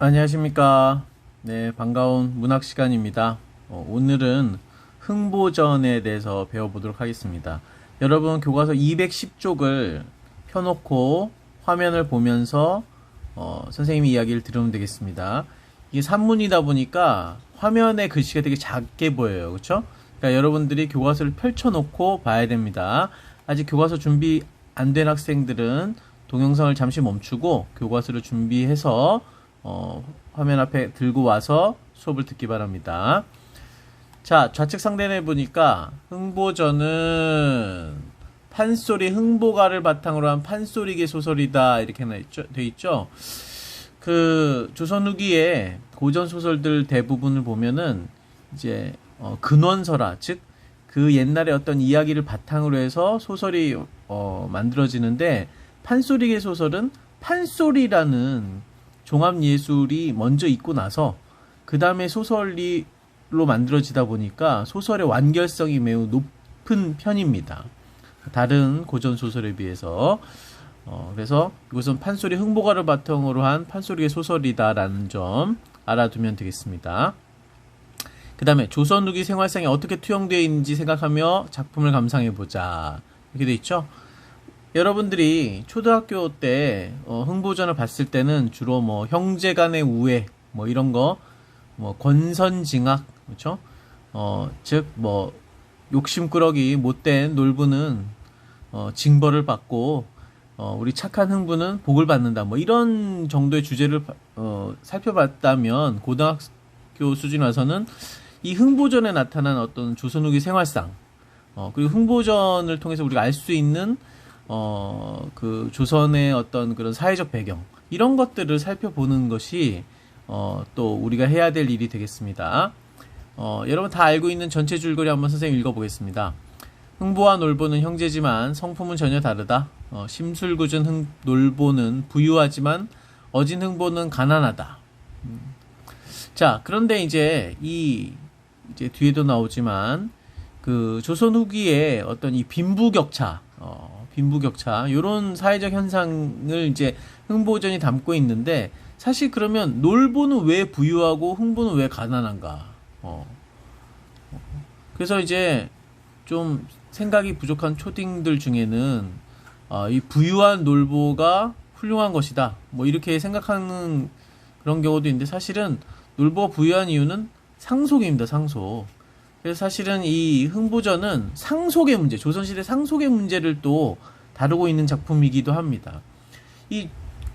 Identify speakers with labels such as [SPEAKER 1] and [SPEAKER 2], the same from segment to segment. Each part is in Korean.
[SPEAKER 1] 안녕하십니까. 네, 반가운 문학 시간입니다. 오늘은 흥보전에 대해서 배워보도록 하겠습니다. 여러분, 교과서 210쪽을 펴놓고 화면을 보면서 선생님의 이야기를 들으면 되겠습니다. 이게 산문이다 보니까 화면에 글씨가 되게 작게 보여요. 그렇죠? 그러니까 여러분들이 교과서를 펼쳐놓고 봐야 됩니다. 아직 교과서 준비 안 된 학생들은 동영상을 잠시 멈추고 교과서를 준비해서 화면 앞에 들고 와서 수업을 듣기 바랍니다. 자, 좌측 상단에 보니까 흥보전은 판소리 흥보가를 바탕으로 한 판소리계 소설이다 이렇게 돼 있죠. 그 조선 후기의 고전 소설들 대부분을 보면은 이제 근원설화, 즉 그 옛날에 어떤 이야기를 바탕으로 해서 소설이 만들어지는데, 판소리계 소설은 판소리라는 종합예술이 먼저 있고 나서 그 다음에 소설로 만들어지다 보니까 소설의 완결성이 매우 높은 편입니다. 다른 고전 소설에 비해서. 그래서 이것은 판소리 흥보가를 바탕으로 한 판소리의 소설이다라는 점 알아두면 되겠습니다. 그 다음에 조선 후기 생활상에 어떻게 투영되어 있는지 생각하며 작품을 감상해보자 이렇게 돼 있죠. 여러분들이 초등학교 때 흥보전을 봤을 때는 주로 뭐 형제간의 우애 뭐 이런 거, 뭐 권선징악, 그렇죠? 즉 뭐 욕심꾸러기 못된 놀부는 징벌을 받고 우리 착한 흥부는 복을 받는다, 뭐 이런 정도의 주제를 살펴봤다면, 고등학교 수준 와서는 이 흥보전에 나타난 어떤 조선 후기 생활상, 그리고 흥보전을 통해서 우리가 알 수 있는 그 조선의 어떤 그런 사회적 배경, 이런 것들을 살펴보는 것이 또 우리가 해야 될 일이 되겠습니다. 여러분 다 알고 있는 전체 줄거리 한번 선생님 읽어보겠습니다. 흥보와 놀보는 형제지만 성품은 전혀 다르다. 심술궂은 놀보는 부유하지만 어진 흥보는 가난하다. 자, 그런데 이제 이제 뒤에도 나오지만 그 조선 후기에 어떤 이 빈부격차, 요런 사회적 현상을 이제 흥보전이 담고 있는데, 사실 그러면 놀보는 왜 부유하고 흥보는 왜 가난한가? 그래서 이제 좀 생각이 부족한 초딩들 중에는 이 부유한 놀보가 훌륭한 것이다, 뭐 이렇게 생각하는 그런 경우도 있는데, 사실은 놀보가 부유한 이유는 상속입니다. 상속. 그래서 사실은 이 흥보전은 상속의 문제, 조선시대 상속의 문제를 또 다루고 있는 작품이기도 합니다.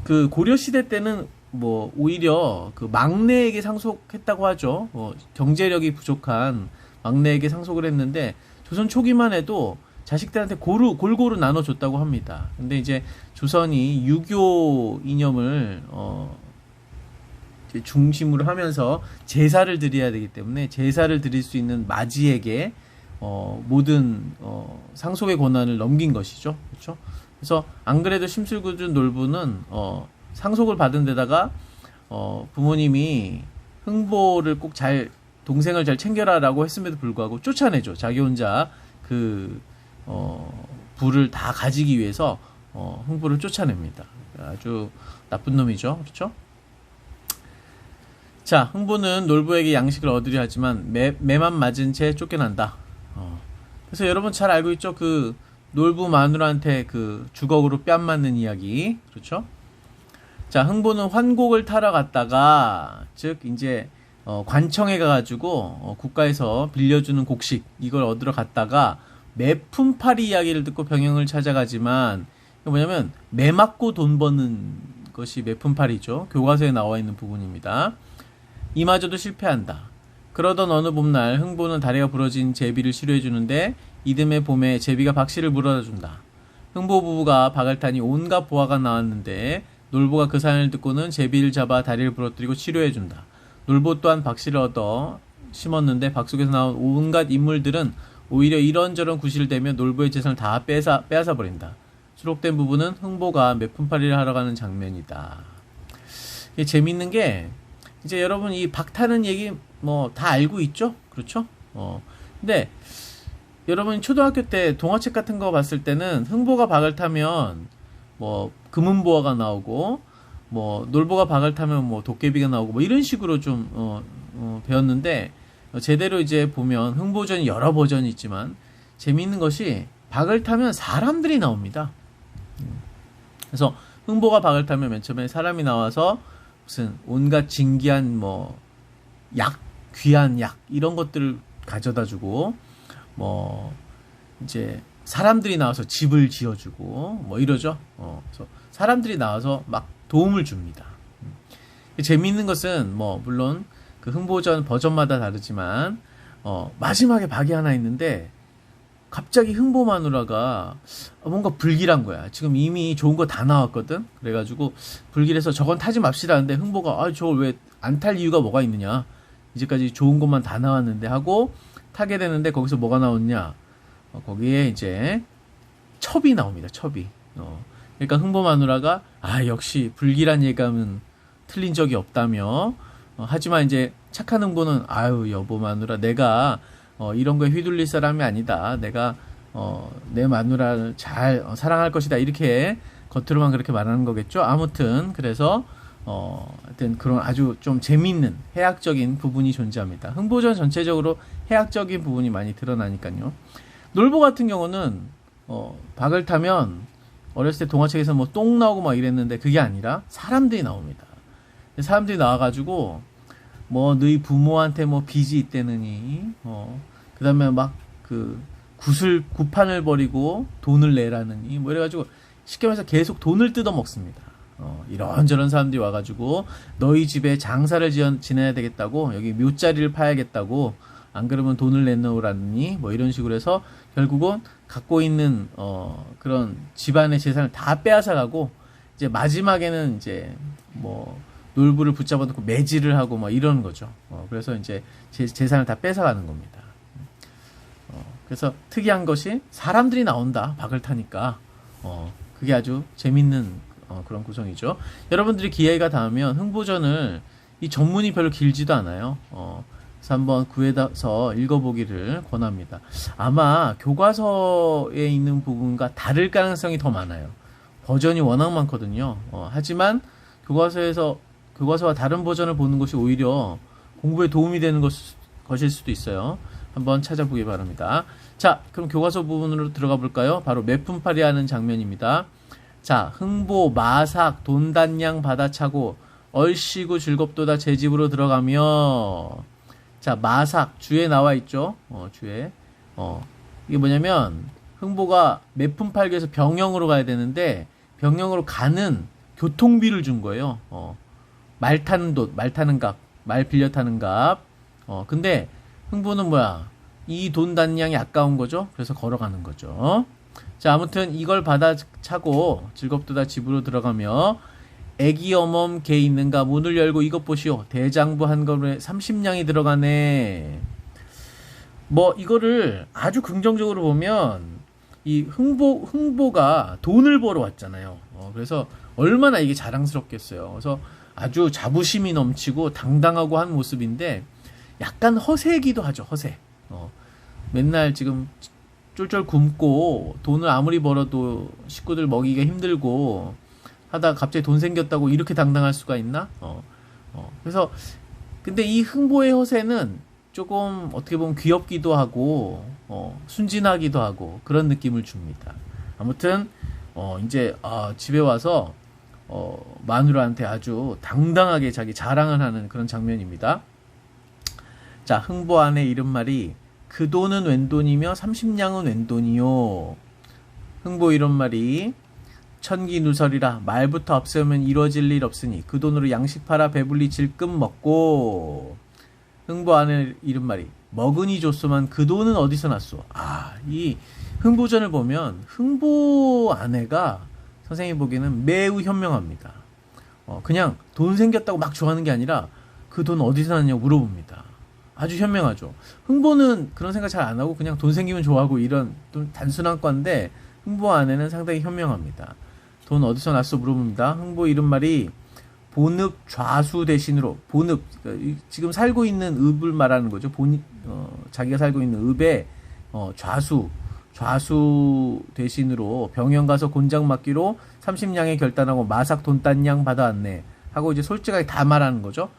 [SPEAKER 1] 그 고려시대 때는 뭐 오히려 그 막내에게 상속했다고 하죠. 경제력이 부족한 막내에게 상속을 했는데, 조선 초기만 해도 자식들한테 골고루 나눠줬다고 합니다. 근데 이제 조선이 유교 이념을 중심으로 하면서 제사를 드려야 되기 때문에, 제사를 드릴 수 있는 마지에게 모든 상속의 권한을 넘긴 것이죠. 그렇죠? 그래서 안 그래도 심술궂은 놀부는 상속을 받은 데다가 부모님이 흥보를 꼭 동생을 잘 챙겨라라고 했음에도 불구하고 쫓아내죠. 자기 혼자 그 부를 다 가지기 위해서 흥보를 쫓아냅니다. 아주 나쁜 놈이죠. 그렇죠? 자, 흥부는 놀부에게 양식을 얻으려 하지만 매만 맞은 채 쫓겨난다. 그래서 여러분 잘 알고 있죠? 그 놀부 마누라한테 그 주걱으로 뺨 맞는 이야기. 그렇죠? 자, 흥부는 환곡을 타러 갔다가, 즉 이제 관청에 가가지고 국가에서 빌려주는 곡식 이걸 얻으러 갔다가 매품팔이 이야기를 듣고 병영을 찾아가지만, 이게 뭐냐면 매 맞고 돈 버는 것이 매품팔이죠. 교과서에 나와 있는 부분입니다. 이마저도 실패한다. 그러던 어느 봄날 흥보는 다리가 부러진 제비를 치료해주는데, 이듬해 봄에 제비가 박씨를 물어다준다. 흥보 부부가 박을 타니 온갖 보화가 나왔는데, 놀보가 그 사연을 듣고는 제비를 잡아 다리를 부러뜨리고 치료해준다. 놀보 또한 박씨를 얻어 심었는데, 박 속에서 나온 온갖 인물들은 오히려 이런저런 구실을 대며 놀보의 재산을 다 빼앗아 버린다. 수록된 부분은 흥보가 매품팔이를 하러 가는 장면이다. 이게 재밌는 게, 이제 여러분 이 박타는 얘기 뭐 다 알고 있죠? 그렇죠? 근데 여러분 초등학교 때 동화책 같은 거 봤을 때는 흥보가 박을 타면 뭐 금은보화가 나오고 뭐 놀보가 박을 타면 뭐 도깨비가 나오고 뭐 이런 식으로 좀 배웠는데 제대로 이제 보면 흥보전이 여러 버전이 있지만 재미있는 것이 박을 타면 사람들이 나옵니다. 그래서 흥보가 박을 타면 맨 처음에 사람이 나와서 무슨 온갖 진귀한 뭐 약, 귀한 약 이런 것들을 가져다 주고 뭐 이제 사람들이 나와서 집을 지어주고 뭐 이러죠. 그래서 사람들이 나와서 막 도움을 줍니다. 재미있는 것은 뭐 물론 그 흥보전 버전마다 다르지만 마지막에 박이 하나 있는데 갑자기 흥보 마누라가 뭔가 불길한 거야. 지금 이미 좋은 거 다 나왔거든. 그래가지고 불길해서 저건 타지 맙시다 하는데 흥보가 저걸 왜 안 탈 이유가 뭐가 있느냐. 이제까지 좋은 것만 다 나왔는데 하고 타게 되는데 거기서 뭐가 나왔냐. 거기에 이제 첩이 나옵니다. 첩이. 그러니까 흥보 마누라가 역시 불길한 예감은 틀린 적이 없다며. 하지만 이제 착한 흥보는 여보 마누라 내가 이런 거에 휘둘릴 사람이 아니다. 내가 내 마누라를 잘 사랑할 것이다. 이렇게 겉으로만 그렇게 말하는 거겠죠. 아무튼 그래서 하여튼 그런 아주 좀 재미있는 해학적인 부분이 존재합니다. 흥보전 전체적으로 해학적인 부분이 많이 드러나니까요. 놀보 같은 경우는 박을 타면 어렸을 때 동화책에서 뭐 똥 나오고 막 이랬는데 그게 아니라 사람들이 나옵니다. 사람들이 나와가지고 뭐 너희 부모한테 뭐 빚이 있대느니 그 다음에 막 그 구판을 벌이고 돈을 내라느니 뭐 이래가지고 쉽게 말해서 계속 돈을 뜯어 먹습니다. 이런저런 사람들이 와가지고 너희 집에 장사를 지내야 되겠다고 여기 묘자리를 파야겠다고 안 그러면 돈을 내놓으라느니 뭐 이런 식으로 해서 결국은 갖고 있는 그런 집안의 재산을 다 빼앗아가고 이제 마지막에는 이제 뭐 놀부를 붙잡아놓고 매질을 하고 뭐 이러는 거죠. 그래서 이제 재산을 다 뺏어가는 겁니다. 그래서 특이한 것이 사람들이 나온다. 박을 타니까 그게 아주 재밌는 그런 구성이죠. 여러분들이 기회가 닿으면 흥보전을 이 전문이 별로 길지도 않아요. 그래서 한번 구해서 읽어보기를 권합니다. 아마 교과서에 있는 부분과 다를 가능성이 더 많아요. 버전이 워낙 많거든요. 하지만 교과서와 다른 버전을 보는 것이 오히려 공부에 도움이 되는 것일 수도 있어요. 한번 찾아보기 바랍니다. 자, 그럼 교과서 부분으로 들어가 볼까요? 바로 매품팔이 하는 장면입니다. 자, 흥보 마삭 돈단양 받아차고 얼씨구 즐겁도다 제 집으로 들어가며 자, 마삭 주에 나와 있죠. 주에 이게 뭐냐면 흥보가 매품팔기에서 병영으로 가야 되는데 병영으로 가는 교통비를 준 거예요. 말 타는 돈, 말 타는 값, 말 빌려 타는 값. 근데 흥보는 뭐야? 이 돈 단량이 아까운 거죠. 그래서 걸어가는 거죠. 자, 아무튼 이걸 받아차고 즐겁도다 집으로 들어가며 애기 어멈 개 있는가 문을 열고 이것 보시오. 대장부 한 걸음에 30냥이 들어가네. 뭐 이거를 아주 긍정적으로 보면 이 흥보가 돈을 벌어 왔잖아요. 그래서 얼마나 이게 자랑스럽겠어요. 그래서 아주 자부심이 넘치고 당당하고 한 모습인데 약간 허세이기도 하죠. 허세. 맨날 지금 쫄쫄 굶고 돈을 아무리 벌어도 식구들 먹이기가 힘들고 하다가 갑자기 돈 생겼다고 이렇게 당당할 수가 있나? 그래서 근데 이 흥보의 허세는 조금 어떻게 보면 귀엽기도 하고 순진하기도 하고 그런 느낌을 줍니다. 아무튼 이제 집에 와서 마누라한테 아주 당당하게 자기 자랑을 하는 그런 장면입니다. 자, 흥보 아내 이른말이 그 돈은 웬 돈이며 30냥은 웬 돈이요. 흥보 이른말이 천기누설이라 말부터 없으면 이루어질 일 없으니 그 돈으로 양식 팔아 배불리 질끔 먹고. 흥보 아내 이른말이 먹으니 줬소만 그 돈은 어디서 났소. 이 흥보전을 보면 흥보 아내가 선생님이 보기에는 매우 현명합니다. 그냥 돈 생겼다고 막 좋아하는 게 아니라 그 돈 어디서 났냐고 물어봅니다. 아주 현명하죠. 흥보는 그런 생각 잘 안 하고 그냥 돈 생기면 좋아하고 이런 좀 단순한 건데 흥보 아내는 상당히 현명합니다. 돈 어디서 났어 물어봅니다. 흥보 이른말이 본읍 좌수 대신으로 본읍 지금 살고 있는 읍을 말하는 거죠. 자기가 살고 있는 읍의 좌수 대신으로 병영 가서 곤장 맞기로 30냥에 결단하고 마삭 돈단냥 받아왔네 하고 이제 솔직하게 다 말하는 거죠.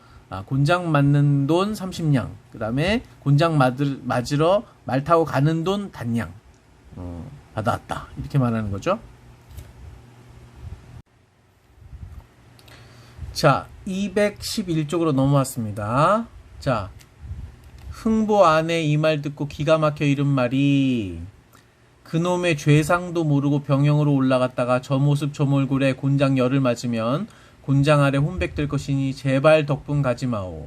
[SPEAKER 1] 곤장 맞는 돈 30냥, 그 다음에 곤장 맞으러 말 타고 가는 돈 단냥 받아왔다 이렇게 말하는 거죠. 자, 211쪽으로 넘어왔습니다. 자, 흥보 안에 이 말 듣고 기가 막혀 이른 말이 그놈의 죄상도 모르고 병영으로 올라갔다가 저 모습 저 몰골에 곤장 열을 맞으면 곤장 아래 혼백될 것이니 제발 덕분 가지마오.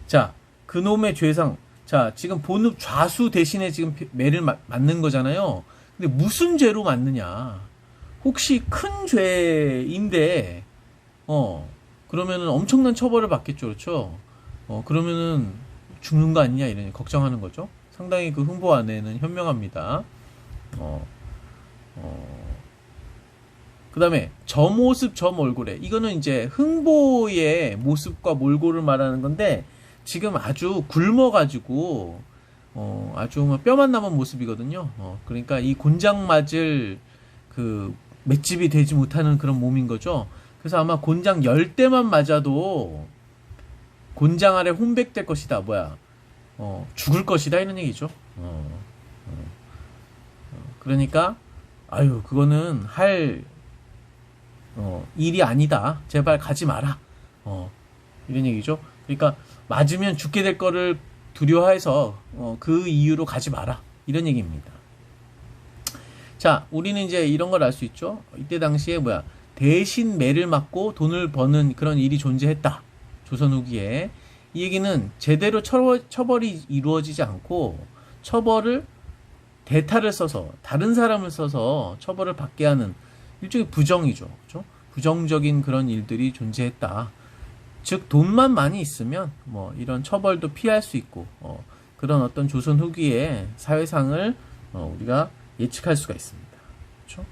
[SPEAKER 1] 자, 그놈의 죄상. 자, 지금 본읍 좌수 대신에 지금 매를 맞는 거잖아요. 근데 무슨 죄로 맞느냐? 혹시 큰 죄인데 그러면은 엄청난 처벌을 받겠죠. 그렇죠? 그러면은 죽는 거 아니냐 이런 걱정하는 거죠. 상당히 그 흥보 안에는 현명합니다. 그 다음에 저 모습 저 몰골에 이거는 이제 흥보의 모습과 몰골을 말하는 건데 지금 아주 굶어가지고 아주 뼈만 남은 모습이거든요. 그러니까 이 곤장 맞을 그 맷집이 되지 못하는 그런 몸인 거죠. 그래서 아마 곤장 10대만 맞아도 곤장 아래 혼백될 것이다. 죽을 것이다 이런 얘기죠. 그러니까 아유 그거는 할 일이 아니다. 제발 가지 마라. 이런 얘기죠. 그러니까 맞으면 죽게 될 거를 두려워해서 그 이유로 가지 마라. 이런 얘기입니다. 자, 우리는 이제 이런 걸 알 수 있죠. 이때 당시에 대신 매를 맞고 돈을 버는 그런 일이 존재했다. 조선 후기에. 이 얘기는 제대로 처벌이 이루어지지 않고 처벌을 대타를 써서 다른 사람을 써서 처벌을 받게 하는 일종의 부정이죠. 그렇죠? 부정적인 그런 일들이 존재했다. 즉 돈만 많이 있으면 이런 처벌도 피할 수 있고 그런 어떤 조선 후기의 사회상을 우리가 예측할 수가 있습니다. 그렇죠?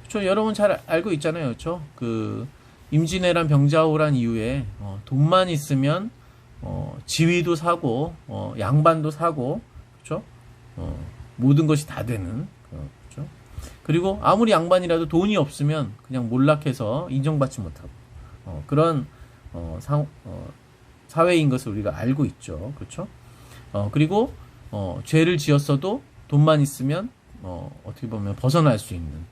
[SPEAKER 1] 그렇죠? 여러분 잘 알고 있잖아요. 그렇죠? 그 임진왜란 병자호란 이후에 돈만 있으면 지위도 사고 양반도 사고 그렇죠? 모든 것이 다 되는 그렇죠? 그리고 아무리 양반이라도 돈이 없으면 그냥 몰락해서 인정받지 못하고 그런 사회인 것을 우리가 알고 있죠. 그렇죠? 그리고 죄를 지었어도 돈만 있으면 어떻게 보면 벗어날 수 있는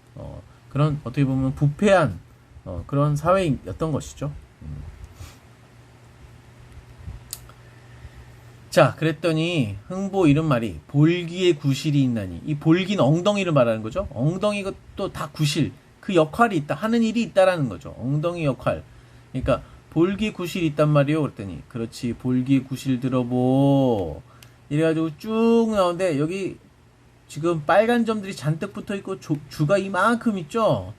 [SPEAKER 1] 그런 어떻게 보면 부패한 그런 사회였던 것이죠. 자, 그랬더니 흥보 이런 말이 볼기에 구실이 있나니 이 볼기는 엉덩이를 말하는 거죠. 엉덩이가 또 다 구실 그 역할이 있다 하는 일이 있다라는 거죠. 엉덩이 역할. 그러니까 볼기 구실이 있단 말이요. 그랬더니 그렇지 볼기 구실 들어보 이래가지고 쭉 나오는데 여기 지금 빨간 점들이 잔뜩 붙어 있고 주가 이만큼 있죠.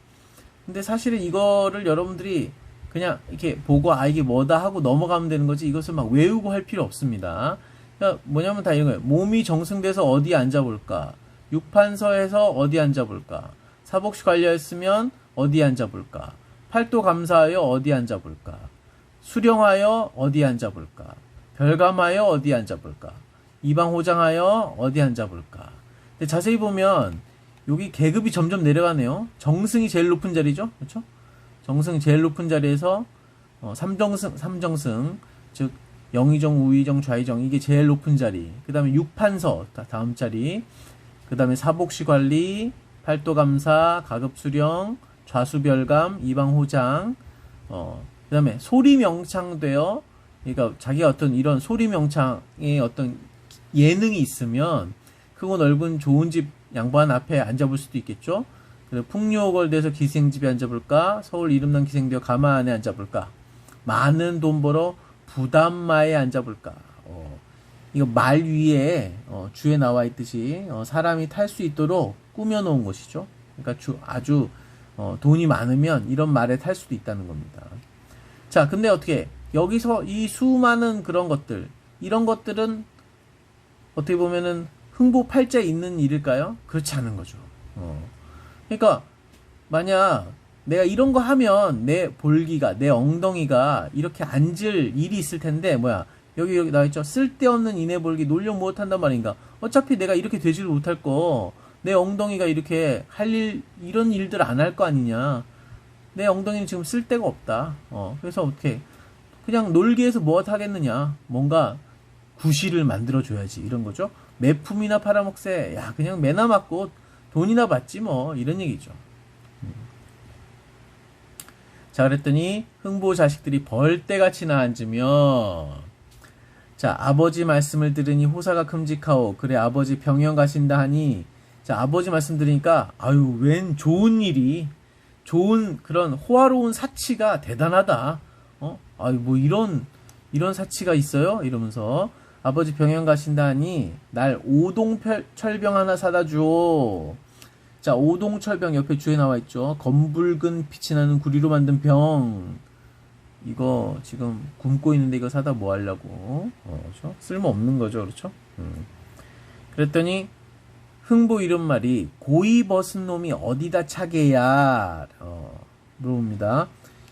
[SPEAKER 1] 근데 사실은 이거를 여러분들이 그냥 이렇게 보고 이게 뭐다 하고 넘어가면 되는 거지 이것을 막 외우고 할 필요 없습니다. 그러니까 뭐냐면 다 이런 거예요. 몸이 정승돼서 어디 앉아볼까? 육판서에서 어디 앉아볼까? 사복시 관리했으면 어디 앉아볼까? 팔도 감사하여 어디 앉아볼까? 수령하여 어디 앉아볼까? 별감하여 어디 앉아볼까? 이방호장하여 어디 앉아볼까? 근데 자세히 보면 여기 계급이 점점 내려가네요. 정승이 제일 높은 자리죠. 그렇죠? 정승이 제일 높은 자리에서 삼정승 즉 영의정, 우의정, 좌의정 이게 제일 높은 자리. 그 다음에 육판서 다음 자리. 그 다음에 사복시 관리, 팔도감사, 가급수령, 좌수별감, 이방호장. 그 다음에 소리명창되어 그러니까 자기가 어떤 이런 소리명창의 어떤 예능이 있으면 크고 넓은 좋은 집 양반 앞에 앉아볼 수도 있겠죠. 그리고 풍류호걸대에서 기생집에 앉아볼까? 서울 이름난 기생되어 가마 안에 앉아볼까? 많은 돈 벌어 부담마에 앉아볼까? 이거 말 위에 주에 나와 있듯이 사람이 탈 수 있도록 꾸며놓은 것이죠. 그러니까 아주 돈이 많으면 이런 말에 탈 수도 있다는 겁니다. 자, 근데 어떻게 여기서 이 수많은 그런 것들 이런 것들은 어떻게 보면은 흥보 팔자에 있는 일일까요? 그렇지 않은 거죠. 그러니까 만약 내가 이런 거 하면 내 볼기가 내 엉덩이가 이렇게 앉을 일이 있을 텐데 여기 나와있죠. 쓸데없는 인해볼기 논령 무엇한단 말인가. 어차피 내가 이렇게 되지를 못할 거, 내 엉덩이가 이렇게 이런 일들 안 할 거 아니냐. 내 엉덩이는 지금 쓸데가 없다. 그래서 어떻게 그냥 놀기 위해서 무엇 하겠느냐. 뭔가 구실을 만들어줘야지. 이런 거죠. 매품이나 팔아먹세. 야, 그냥 매나 맞고 돈이나 받지 뭐. 이런 얘기죠. 자, 그랬더니 흥보 자식들이 벌떼같이나 앉으며, 자, 아버지 말씀을 들으니 호사가 큼직하오. 그래, 아버지 병영 가신다 하니, 자, 아버지 말씀 들으니까 아유, 웬 좋은 일이, 좋은 그런 호화로운 사치가 대단하다. 아유, 뭐 이런 사치가 있어요? 이러면서 아버지 병영 가신다 하니 날 오동철병 하나 사다 줘. 자, 오동철병 옆에 주에 나와 있죠. 검붉은 빛이 나는 구리로 만든 병. 이거 지금 굶고 있는데 이거 사다 뭐 하려고? 그렇죠? 쓸모 없는 거죠, 그렇죠? 그랬더니 흥보 이런 말이 고이 벗은 놈이 어디다 차게야? 물어봅니다.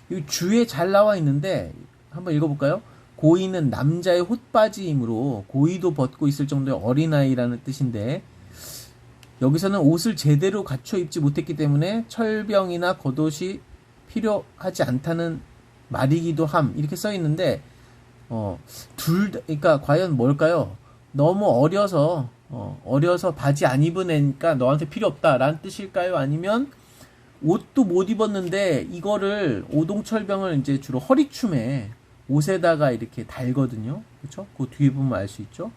[SPEAKER 1] 이 주에 잘 나와 있는데 한번 읽어볼까요? 고이는 남자의 헛바지이므로 고이도 벗고 있을 정도의 어린아이라는 뜻인데, 여기서는 옷을 제대로 갖춰 입지 못했기 때문에 철병이나 겉옷이 필요하지 않다는 말이기도 함. 이렇게 써 있는데, 그러니까 과연 뭘까요? 너무 어려서 바지 안 입은 애니까 너한테 필요 없다라는 뜻일까요? 아니면 옷도 못 입었는데 이거를 오동철병을 이제 주로 허리춤에 옷에다가 이렇게 달거든요. 그렇죠? 그 뒤에 보면 알 수 있죠.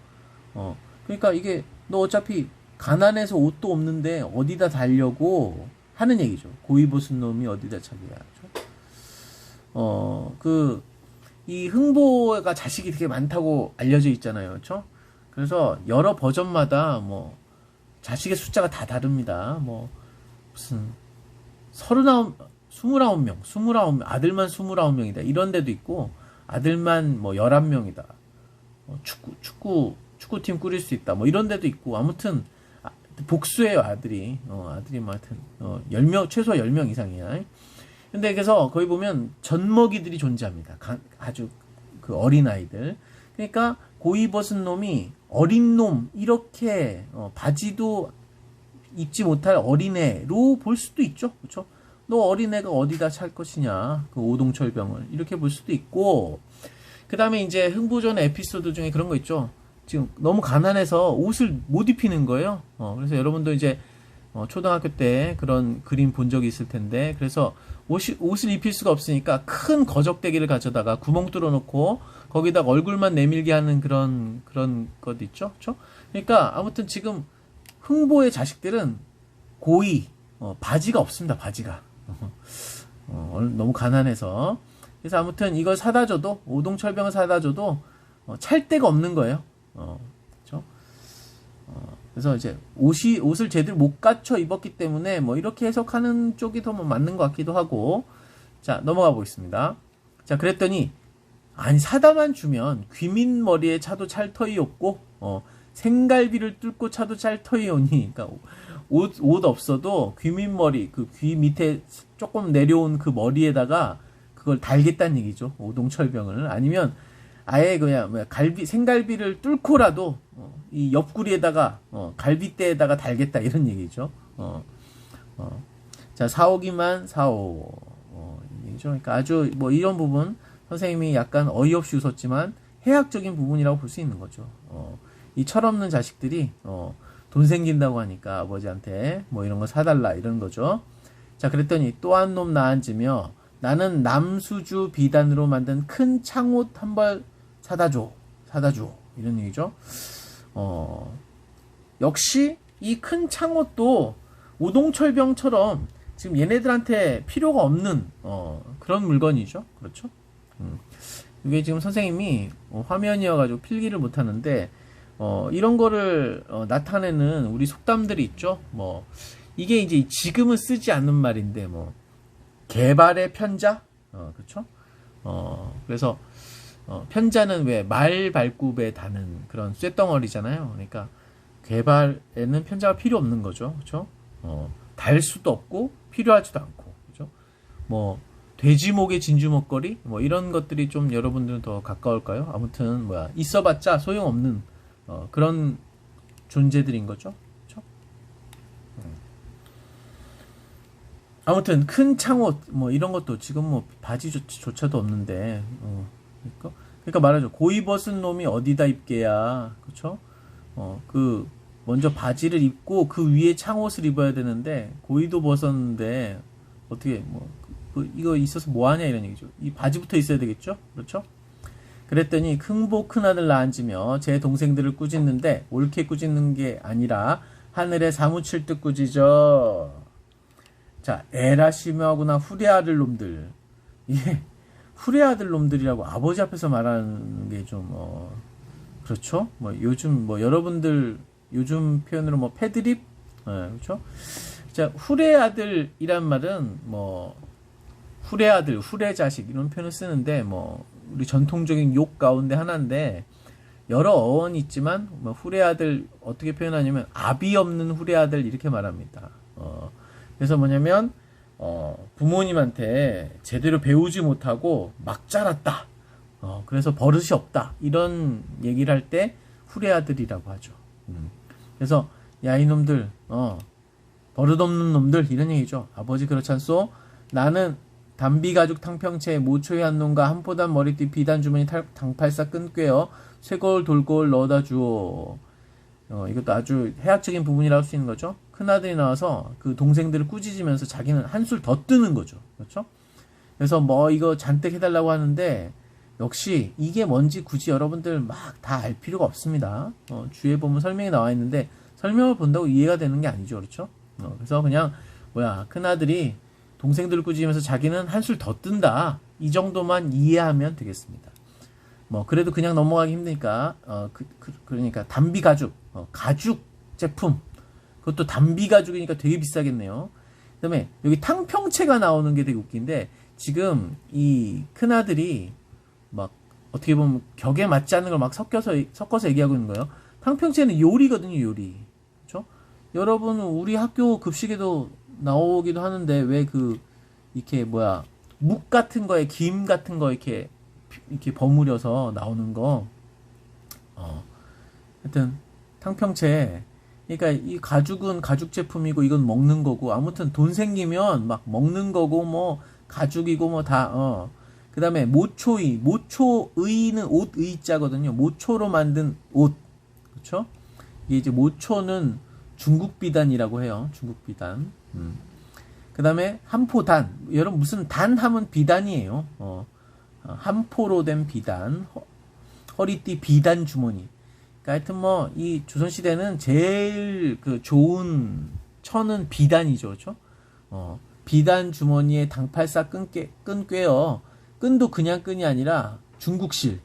[SPEAKER 1] 그러니까 이게 너 어차피 가난해서 옷도 없는데 어디다 달려고 하는 얘기죠. 고이 벗은 놈이 어디다 차기야. 그렇죠? 이 흥보가 자식이 되게 많다고 알려져 있잖아요. 그렇죠? 그래서 여러 버전마다 뭐 자식의 숫자가 다 다릅니다. 뭐 무슨 29명, 아들만 29명이다. 이런 데도 있고, 아들만 뭐 11명이다. 축구팀 꾸릴 수 있다. 뭐 이런 데도 있고, 아무튼 복수예요, 아들이. 아들이 뭐 하여튼 10명, 최소 10명 이상이야. 근데 그래서 거기 보면 젖먹이들이 존재합니다. 아주 그 어린아이들. 그러니까 고이 벗은 놈이 어린 놈, 이렇게 바지도 입지 못할 어린애로 볼 수도 있죠. 그렇죠? 너 어린애가 어디다 찰 것이냐. 그 오동철병을. 이렇게 볼 수도 있고, 그 다음에 이제 흥보전 에피소드 중에 그런 거 있죠. 지금 너무 가난해서 옷을 못 입히는 거예요. 그래서 여러분도 이제 초등학교 때 그런 그림 본 적이 있을 텐데, 그래서 옷을 입힐 수가 없으니까 큰 거적대기를 가져다가 구멍 뚫어 놓고 거기다가 얼굴만 내밀게 하는 그런 것 있죠. 그렇죠? 그러니까 아무튼 지금 흥보의 자식들은 고이 바지가 없습니다. 바지가 너무 가난해서. 그래서 아무튼 이걸 사다 줘도, 오동철병을 사다 줘도 찰 데가 없는 거예요. 그렇죠? 그래서 이제 옷을 제대로 못 갖춰 입었기 때문에 뭐 이렇게 해석하는 쪽이 더 뭐 맞는 것 같기도 하고. 자, 넘어가 보겠습니다. 자, 그랬더니 아니, 사다만 주면 귀민 머리에 차도 찰터이 없고 생갈비를 뚫고 차도 찰터이 오니. 그러니까 옷 없어도 귀민 머리, 그 귀 밑에 조금 내려온 그 머리에다가 그걸 달겠다는 얘기죠. 오동철병을. 아니면 아예 그냥 생갈비를 뚫고라도 이 옆구리에다가 갈비대에다가 달겠다, 이런 얘기죠. 자, 사오기만 사오. 얘기죠. 그러니까 아주 뭐 이런 부분 선생님이 약간 어이없이 웃었지만 해학적인 부분이라고 볼 수 있는 거죠. 이 철없는 자식들이 돈 생긴다고 하니까 아버지한테 뭐 이런 거 사달라, 이런 거죠. 자, 그랬더니 또 한 놈 나앉으며 나는 남수주 비단으로 만든 큰 창옷 한 벌 사다 줘, 이런 얘기죠. 역시 이 큰 창옷도 오동철병처럼 지금 얘네들한테 필요가 없는 그런 물건이죠. 그렇죠? 이게 지금 선생님이 화면이어가지고 필기를 못하는데 이런 거를 나타내는 우리 속담들이 있죠. 뭐 이게 이제 지금은 쓰지 않는 말인데, 뭐 개발의 편자, 그렇죠? 그래서 편자는 왜 말 발굽에 다는 그런 쇳덩어리잖아요. 그러니까 개발에는 편자가 필요 없는 거죠. 그렇죠? 달 수도 없고 필요하지도 않고. 그렇죠? 뭐 돼지목의 진주 먹거리 뭐 이런 것들이 좀 여러분들은 더 가까울까요? 아무튼 뭐야 있어봤자 소용없는 그런 존재들인 거죠. 그렇죠? 아무튼 큰 창옷 뭐 이런 것도 지금 뭐 바지조차도 없는데 그러니까 말하죠. 고이 벗은 놈이 어디다 입게야. 그렇죠? 그 먼저 바지를 입고 그 위에 창옷을 입어야 되는데 고이도 벗었는데 어떻게 이거 있어서 뭐 하냐 이런 얘기죠. 이 바지부터 있어야 되겠죠? 그렇죠? 그랬더니 흥보 큰아들 낳은지며 제 동생들을 꾸짖는데 옳게 꾸짖는 게 아니라 하늘에 사무칠 듯 꾸짖어. 자, 에라 심하구나 후레아들 놈들. 이게 후레아들 놈들이라고 아버지 앞에서 말하는 게 좀 그렇죠? 뭐 요즘 뭐 여러분들 요즘 표현으로 뭐 패드립 그렇죠? 자, 후레아들이란 말은 뭐 후레아들, 후레자식 이런 표현을 쓰는데 뭐 우리 전통적인 욕 가운데 하나인데 여러 어원이 있지만 뭐 후레아들 어떻게 표현하냐면 아비 없는 후레아들 이렇게 말합니다. 그래서 뭐냐면 부모님한테 제대로 배우지 못하고 막 자랐다. 그래서 버릇이 없다. 이런 얘기를 할 때 후레아들이라고 하죠. 그래서 야 이놈들 버릇없는 놈들 이런 얘기죠. 아버지 그렇지 않소? 나는 담비가죽 탕평채에 모초의 한 놈과 한포단 머리띠 비단 주머니 당팔사 끈꿰어 쇠거울 돌거울 넣어다 주오. 이것도 아주 해학적인 부분이라고 할 수 있는 거죠. 큰아들이 나와서 그 동생들을 꾸짖으면서 자기는 한술 더 뜨는 거죠. 그렇죠? 그래서 뭐 이거 잔뜩 해달라고 하는데 역시 이게 뭔지 굳이 여러분들 막 다 알 필요가 없습니다. 주위에 보면 설명이 나와 있는데 설명을 본다고 이해가 되는 게 아니죠. 그렇죠? 그래서 그냥 큰아들이 동생들을 꾸짖으면서 자기는 한술 더 뜬다. 이 정도만 이해하면 되겠습니다. 뭐 그래도 그냥 넘어가기 힘드니까 그러니까 담비 가죽 가죽 제품 그것도 담비 가죽이니까 되게 비싸겠네요. 그다음에 여기 탕평채가 나오는 게 되게 웃긴데 지금 이 큰아들이 막 어떻게 보면 격에 맞지 않는 걸 막 섞어서 얘기하고 있는 거예요. 탕평채는 요리거든요, 요리. 그렇죠? 여러분 우리 학교 급식에도 나오기도 하는데 왜 이렇게 묵 같은 거에 김 같은 거 이렇게 버무려서 나오는 거. 하여튼 탕평채. 그러니까 이 가죽은 가죽 제품이고 이건 먹는 거고 아무튼 돈 생기면 막 먹는 거고 뭐 가죽이고 뭐 다 그다음에 모초의는 옷 의자거든요. 모초로 만든 옷. 그렇죠? 이게 이제 모초는 중국 비단이라고 해요. 중국 비단. 그다음에 한포단. 여러분 무슨 단 하면 비단이에요. 한포로 된 비단. 허리띠 비단 주머니. 그러니까 하여튼 뭐 이 조선 시대는 제일 좋은 천은 비단이죠. 그렇죠? 비단 주머니에 당팔사 끈 꿰어 끈도 그냥 끈이 아니라 중국실.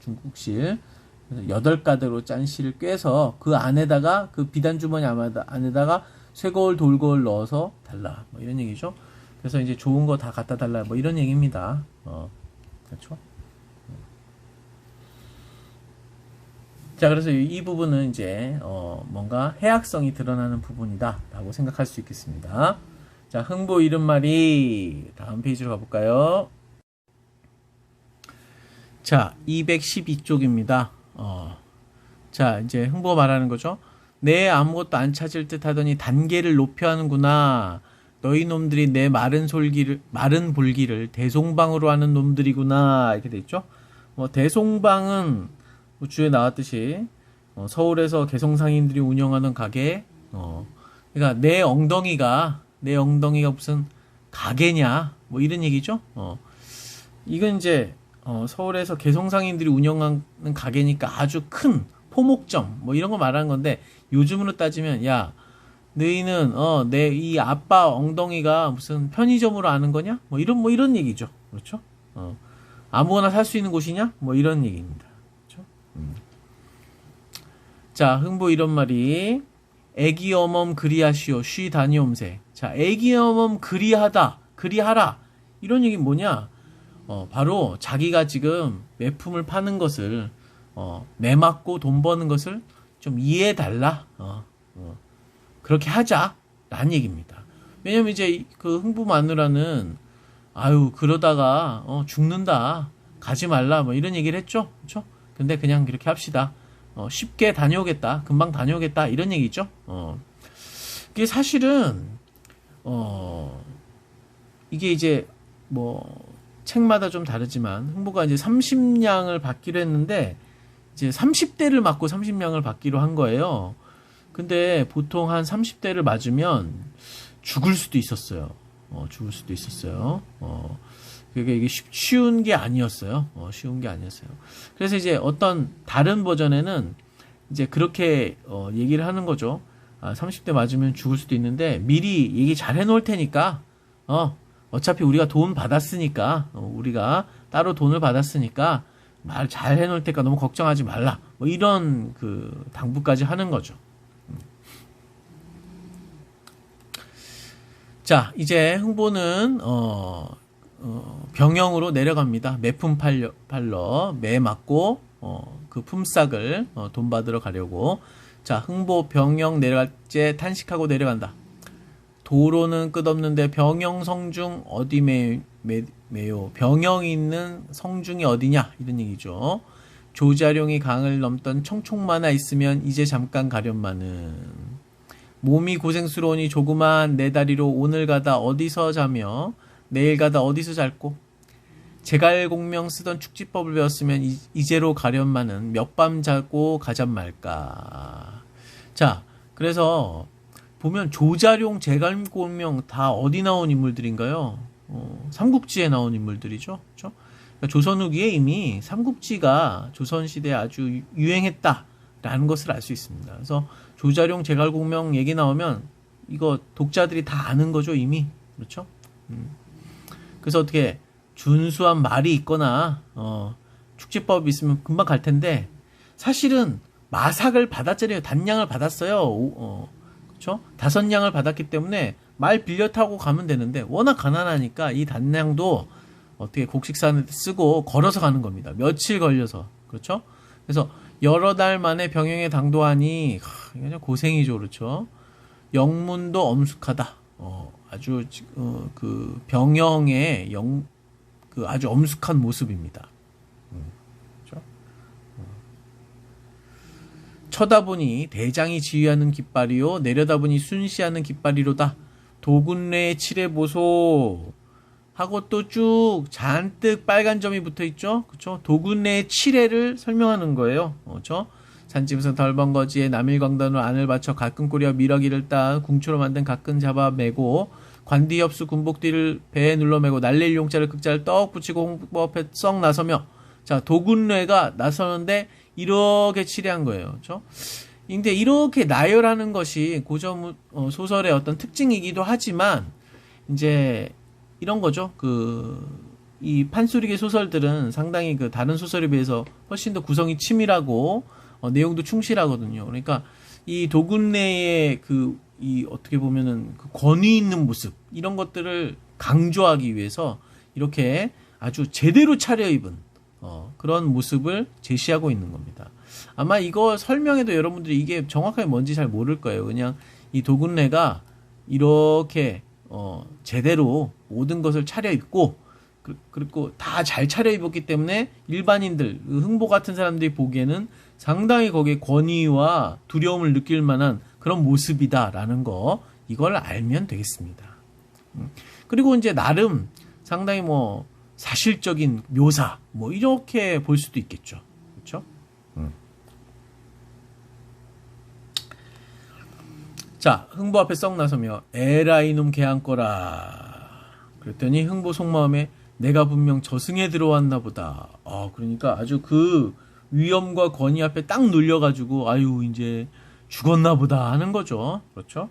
[SPEAKER 1] 중국실. 그래서 8가닥으로 짠 실을 꿰서 그 안에다가 그 비단 주머니 안에다가 쇠거울 돌거울 넣어서 달라. 뭐 이런 얘기죠. 그래서 이제 좋은 거 다 갖다 달라. 뭐 이런 얘기입니다. 그렇죠? 자, 그래서 이 부분은 이제 뭔가 해학성이 드러나는 부분이다라고 생각할 수 있겠습니다. 자, 흥보 이름말이 다음 페이지로 가볼까요? 자, 212쪽입니다. 자, 이제 흥보 말하는 거죠. 내 아무것도 안 찾을 듯 하더니 단계를 높여 하는구나. 너희 놈들이 내 마른 볼기를 대송방으로 하는 놈들이구나. 이렇게 돼 있죠. 대송방은 주에 나왔듯이 서울에서 개성상인들이 운영하는 가게. 그러니까 내 엉덩이가 무슨 가게냐. 뭐 이런 얘기죠. 이건 이제 서울에서 개성상인들이 운영하는 가게니까 아주 큰 포목점 뭐 이런 거 말하는 건데 요즘으로 따지면 야 너희는 내 이 아빠 엉덩이가 무슨 편의점으로 아는 거냐? 뭐 이런 얘기죠. 그렇죠? 아무거나 살 수 있는 곳이냐? 뭐 이런 얘기입니다. 그렇죠? 자, 흥보 이런 말이 애기 어멈 그리하시오 쉬 다니옴세. 자, 애기 어멈 그리하라. 이런 얘기는 뭐냐? 바로 자기가 지금 매품을 파는 것을 매맞고 돈 버는 것을 좀 이해해달라. 그렇게 하자라는 얘기입니다. 왜냐면 이제 그 흥부 마누라는 아유, 그러다가, 죽는다. 가지 말라. 뭐 이런 얘기를 했죠. 그쵸? 근데 그냥 그렇게 합시다. 쉽게 다녀오겠다. 금방 다녀오겠다. 이런 얘기죠. 이게 사실은, 이게 이제, 뭐, 책마다 좀 다르지만, 흥보가 이제 30냥을 받기로 했는데, 이제 30대를 맞고 30냥을 받기로 한 거예요. 근데 보통 한 30대를 맞으면 죽을 수도 있었어요. 죽을 수도 있었어요. 그게 이게 쉬운 게 아니었어요. 쉬운 게 아니었어요. 그래서 이제 어떤 다른 버전에는 이제 그렇게 얘기를 하는 거죠. 30대 맞으면 죽을 수도 있는데 미리 얘기 잘 해놓을 테니까 어차피 우리가 돈 받았으니까 우리가 따로 돈을 받았으니까 말 잘 해놓을 테니까 너무 걱정하지 말라. 뭐 이런 그 당부까지 하는 거죠. 자, 이제 흥보는 병영으로 내려갑니다. 매품 팔러 매 맞고 그 품삯을 돈 받으러 가려고. 자, 흥보 병영 내려갈 때 탄식하고 내려간다. 도로는 끝없는데 병영 성중 어디 매요. 병영이 있는 성중이 어디냐 이런 얘기죠. 조자룡이 강을 넘던 청총만화 있으면 이제 잠깐 가련마는. 몸이 고생스러우니 조그만 내 다리로 오늘 가다 어디서 자며 내일 가다 어디서 잘고. 제갈공명 쓰던 축지법을 배웠으면 이제로 가련마는 몇 밤 자고 가잔 말까. 자, 그래서 보면 조자룡, 제갈공명 다 어디 나온 인물들인가요? 삼국지에 나온 인물들이죠. 그렇죠? 그러니까 조선 후기에 이미 삼국지가 조선시대에 아주 유행했다라는 것을 알 수 있습니다. 그래서 조자룡, 제갈공명 얘기 나오면 이거 독자들이 다 아는 거죠, 이미. 그렇죠? 그래서 어떻게 준수한 말이 있거나 축지법이 있으면 금방 갈 텐데 사실은 마삭을 받았잖아요. 단량을 받았어요. 그렇죠? 5냥을 받았기 때문에 말 빌려 타고 가면 되는데 워낙 가난하니까 이 단량도 어떻게 곡식사는 쓰고 걸어서 가는 겁니다. 며칠 걸려서. 그렇죠? 그래서 여러 달 만에 병영에 당도하니 그냥 고생이죠. 그렇죠? 영문도 엄숙하다. 아주 그 병영의 그 아주 엄숙한 모습입니다. 그렇죠? 쳐다보니 대장이 지휘하는 깃발이요 내려다보니 순시하는 깃발이로다. 도군래의 칠해보소 하고 또 쭉 잔뜩 빨간 점이 붙어 있죠. 그렇죠? 도군래의 칠해를 설명하는 거예요. 그렇죠? 산짐승 덜번거지에 남일광단으로 안을 받쳐 가끔 꼬리와 미러기를 따 궁초로 만든 가끔 잡아 매고 관디엽수 군복뒤를 배에 눌러매고 날릴 용자를 극자를 떡 붙이고 홍보 앞에 썩 나서며. 자, 도군래가 나서는데 이렇게 칠해한 거예요. 그렇죠? 근데 이렇게 나열하는 것이 고전 소설의 어떤 특징이기도 하지만 이제 이런 거죠. 이 판소리계 소설들은 상당히 그 다른 소설에 비해서 훨씬 더 구성이 치밀하고 내용도 충실하거든요. 그러니까 이 도군래의 이 어떻게 보면은 그 권위 있는 모습 이런 것들을 강조하기 위해서 이렇게 아주 제대로 차려입은 그런 모습을 제시하고 있는 겁니다. 아마 이거 설명해도 여러분들이 이게 정확하게 뭔지 잘 모를 거예요. 그냥 이 도군래가 이렇게 제대로 모든 것을 차려입고 그리고 다 잘 차려입었기 때문에 일반인들 흥보 같은 사람들이 보기에는 상당히 거기에 권위와 두려움을 느낄 만한 그런 모습이다라는 거 이걸 알면 되겠습니다. 그리고 이제 나름 상당히 뭐 사실적인 묘사 뭐 이렇게 볼 수도 있겠죠. 그렇죠? 자, 흥보 앞에 썩 나서며 에라 이놈 개한 거라. 그랬더니 흥보 속마음에 내가 분명 저승에 들어왔나 보다. 그러니까 아주 그 위엄과 권위 앞에 딱 눌려가지고 아유 이제 죽었나 보다 하는 거죠. 그렇죠?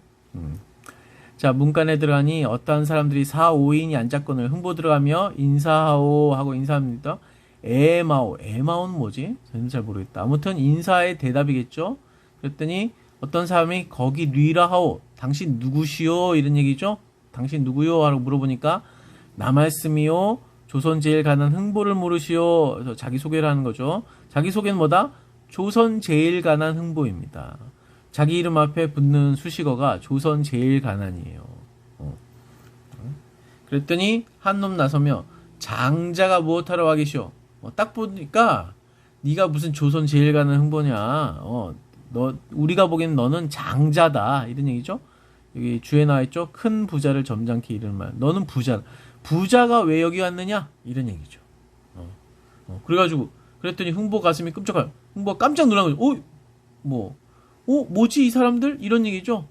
[SPEAKER 1] 자, 문간에 들어가니 어떠한 사람들이 4, 5인이 앉았거늘 흥보 들어가며 인사하오 하고 인사합니다. 에마오는 뭐지? 저는 잘 모르겠다. 아무튼 인사의 대답이겠죠. 그랬더니 어떤 사람이 거기 뉘라 하오. 당신 누구시오? 이런 얘기죠. 당신 누구요? 하고 물어보니까 나 말씀이요. 조선 제일 가난 흥보를 물으시오. 그래서 자기 소개를 하는 거죠. 자기 소개는 뭐다? 조선 제일 가난 흥보입니다. 자기 이름 앞에 붙는 수식어가 조선 제일 가난이에요. 그랬더니 한 놈 나서며 장자가 무엇하러 와 계시오? 딱 보니까 네가 무슨 조선 제일 가는 흥보냐? 너 우리가 보기엔 너는 장자다 이런 얘기죠. 여기 주에 나와 있죠. 큰 부자를 점잖게 이르는 말. 너는 부자. 부자가 왜 여기 왔느냐? 이런 얘기죠. 그래가지고 그랬더니 흥보 가슴이 끔찍해요. 흥보가 깜짝 놀란 거죠. 뭐지 이 사람들? 이런 얘기죠.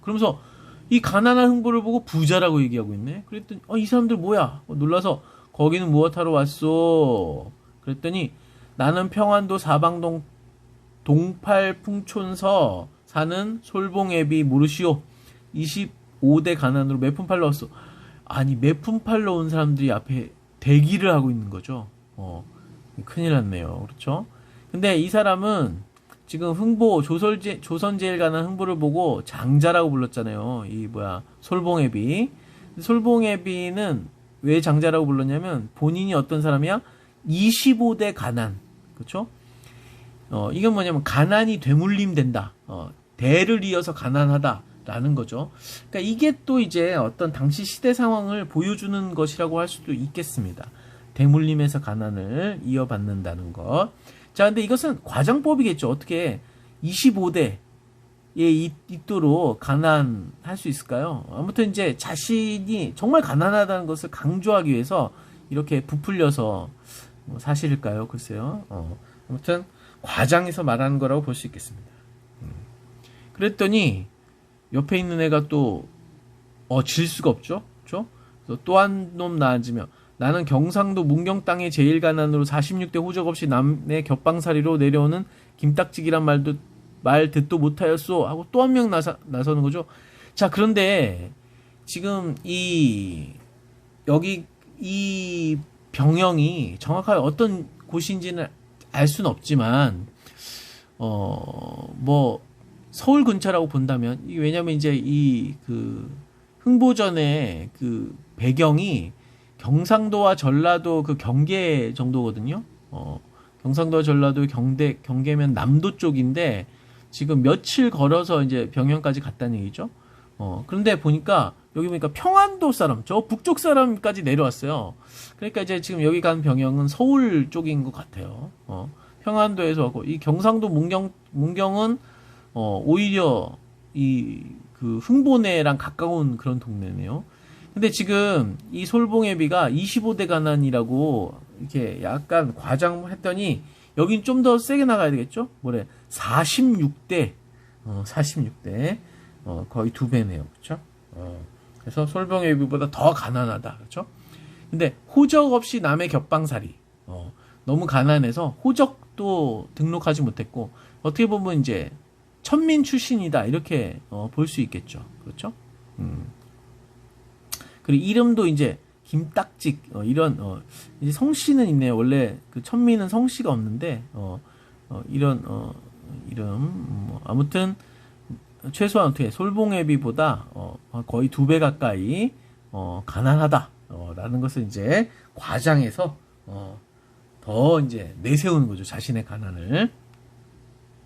[SPEAKER 1] 그러면서 이 가난한 흥보를 보고 부자라고 얘기하고 있네. 그랬더니 이 사람들 뭐야? 놀라서 거기는 무엇하러 왔소? 그랬더니 나는 평안도 사방동 동팔풍촌서 사는 솔봉애비 모르시오. 25대 가난으로 매품 팔러 왔어. 아니 매품 팔러 온 사람들이 앞에 대기를 하고 있는 거죠. 큰일 났네요. 그렇죠? 근데 이 사람은 지금 흥보 조선제일 가난 흥보를 보고 장자라고 불렀잖아요. 이 솔봉애비. 솔봉애비는 왜 장자라고 불렀냐면 본인이 어떤 사람이야? 25대 가난. 그렇죠? 이건 뭐냐면 가난이 되물림 된다. 대를 이어서 가난하다라는 거죠. 그러니까 이게 또 이제 어떤 당시 시대 상황을 보여주는 것이라고 할 수도 있겠습니다. 대물림에서 가난을 이어받는다는 것. 자, 근데 이것은 과장법이겠죠. 어떻게 25대에 있도록 가난할 수 있을까요? 아무튼 이제 자신이 정말 가난하다는 것을 강조하기 위해서 이렇게 부풀려서 사실일까요? 글쎄요. 아무튼 과장해서 말하는 거라고 볼 수 있겠습니다. 그랬더니 옆에 있는 애가 또 질 수가 없죠. 그렇죠? 또 한 놈 나앉으며 나는 경상도 문경 땅의 제일 가난으로 46대 호적 없이 남의 겹방살이로 내려오는 김딱지기란 말 듣도 못하였소 하고 또 한 명 나서는 거죠. 자, 그런데 지금 여기 이 병영이 정확하게 어떤 곳인지는 알 수는 없지만 서울 근처라고 본다면 왜냐면 이제 그 흥보전의 그 배경이 경상도와 전라도 그 경계 정도거든요. 경상도와 전라도 경계면 남도 쪽인데 지금 며칠 걸어서 이제 병영까지 갔다는 얘기죠. 그런데 여기 보니까 평안도 사람, 저 북쪽 사람까지 내려왔어요. 그러니까 이제 지금 여기 간 병영은 서울 쪽인 것 같아요. 평안도에서 왔고, 이 경상도 문경은, 오히려 그 흥보내랑 가까운 그런 동네네요. 근데 지금 이 솔봉애비가 25대 가난이라고 이렇게 약간 과장했더니 여긴 좀 더 세게 나가야 되겠죠? 46대, 46대, 거의 2배네요. 그쵸? 그래서 솔봉애비보다 더 가난하다. 그렇죠? 근데 호적 없이 남의 겹방살이. 너무 가난해서 호적도 등록하지 못했고 어떻게 보면 이제 천민 출신이다. 이렇게 볼 수 있겠죠. 그렇죠? 그리고 이름도 이제 김딱직 이런 이제 성씨는 있네요. 원래 그 천민은 성씨가 없는데 이런 이름 아무튼 최소한 어떻게 솔봉애비보다 거의 2배 가까이 가난하다 라는 것을 이제 과장해서 더 이제 내세우는 거죠. 자신의 가난을.